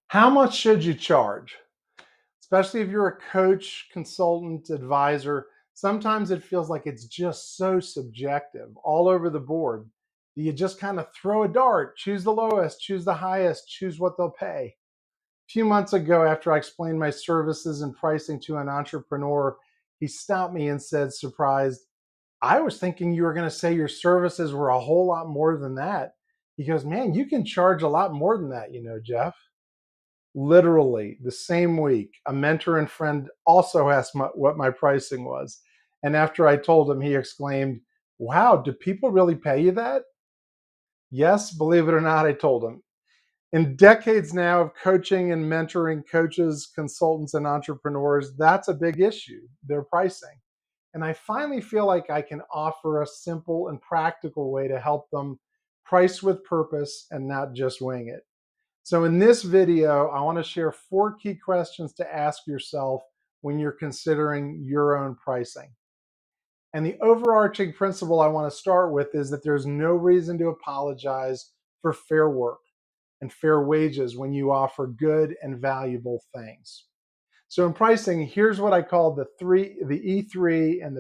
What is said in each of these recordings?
How much should you charge? Especially if you're a coach, consultant, advisor, sometimes it feels like it's just so subjective all over the board. You just kind of throw a dart, choose the lowest, choose the highest, choose what they'll pay. A few months ago, after I explained my services and pricing to an entrepreneur, he stopped me and said, surprised, I was thinking you were going to say your services were a whole lot more than that. He goes, man, you can charge a lot more than that, Jeff. Literally the same week, a mentor and friend also asked what my pricing was. And after I told him, he exclaimed, wow, do people really pay you that? Yes, believe it or not, I told him. In decades now of coaching and mentoring coaches, consultants, and entrepreneurs, that's a big issue, their pricing. And I finally feel like I can offer a simple and practical way to help them price with purpose and not just wing it. So in this video, I want to share 4 key questions to ask yourself when you're considering your own pricing. And the overarching principle I want to start with is that there's no reason to apologize for fair work and fair wages when you offer good and valuable things. So in pricing, here's what I call the E3 and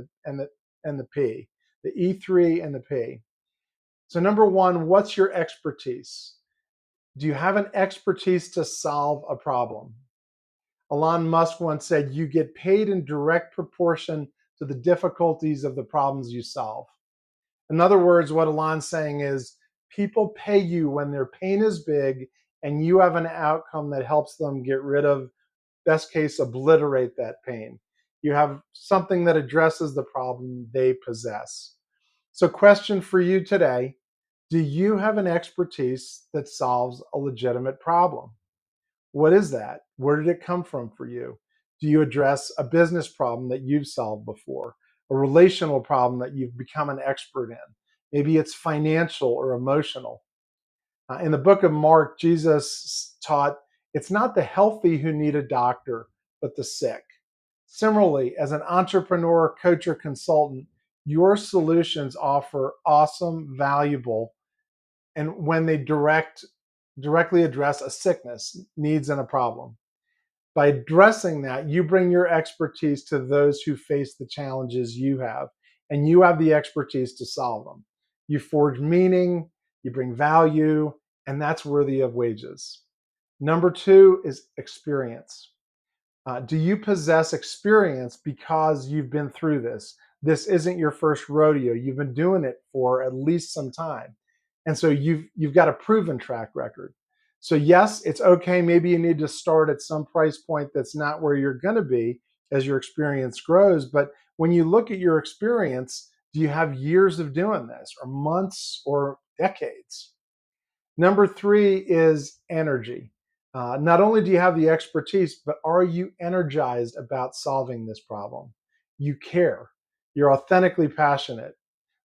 the P. The E3 and the P. So number 1, what's your expertise? Do you have an expertise to solve a problem? Elon Musk once said, you get paid in direct proportion to the difficulties of the problems you solve. In other words, what Elon's saying is people pay you when their pain is big and you have an outcome that helps them get rid of, best case, obliterate that pain. You have something that addresses the problem they possess. So question for you today, do you have an expertise that solves a legitimate problem? What is that? Where did it come from for you? Do you address a business problem that you've solved before, a relational problem that you've become an expert in? Maybe it's financial or emotional. In the book of Mark, Jesus taught it's not the healthy who need a doctor, but the sick. Similarly, as an entrepreneur, coach, or consultant, your solutions offer awesome, valuable, and when they directly address a sickness, needs, and a problem. By addressing that, you bring your expertise to those who face the challenges you have, and you have the expertise to solve them. You forge meaning, you bring value, and that's worthy of wages. Number 2 is experience. Do you possess experience because you've been through this? This isn't your first rodeo. You've been doing it for at least some time. And so you've got a proven track record. So yes, it's okay. Maybe you need to start at some price point that's not where you're going to be as your experience grows. But when you look at your experience, do you have years of doing this or months or decades? Number 3 is energy. Not only do you have the expertise, but are you energized about solving this problem? You care. You're authentically passionate.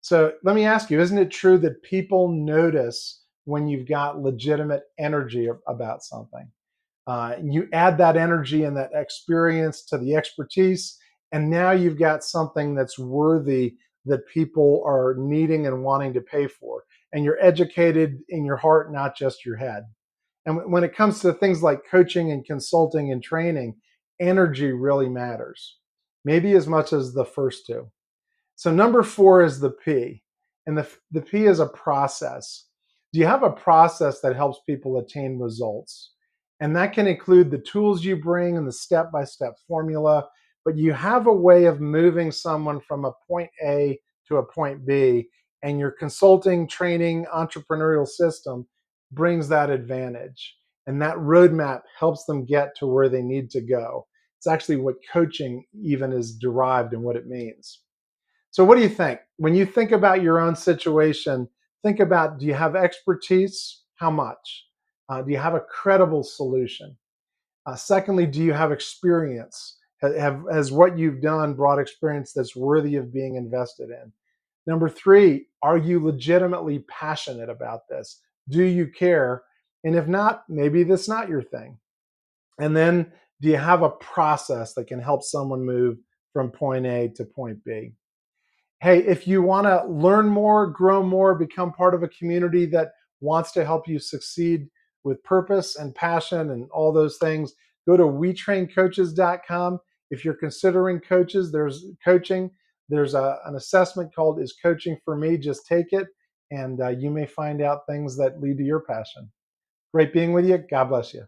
So let me ask you, isn't it true that people notice when you've got legitimate energy about something? You add that energy and that experience to the expertise, and now you've got something that's worthy that people are needing and wanting to pay for. And you're educated in your heart, not just your head. And when it comes to things like coaching and consulting and training, energy really matters, maybe as much as the first 2. So number 4 is the P, and the P is a process. Do you have a process that helps people attain results? And that can include the tools you bring and the step-by-step formula, but you have a way of moving someone from a point A to a point B, and your consulting, training, entrepreneurial system brings that advantage. And that roadmap helps them get to where they need to go. It's actually what coaching even is derived and what it means. So what do you think? When you think about your own situation, think about, do you have expertise? How much? Do you have a credible solution? Secondly, do you have experience? Has what you've done brought experience that's worthy of being invested in? Number 3, are you legitimately passionate about this? Do you care? And if not, maybe that's not your thing. And then, do you have a process that can help someone move from point A to point B? Hey, if you want to learn more, grow more, become part of a community that wants to help you succeed, with purpose and passion and all those things, go to wetraincoaches.com. If you're considering coaching, there's an assessment called Is Coaching for Me? Just take it, and you may find out things that lead to your passion. Great being with you. God bless you.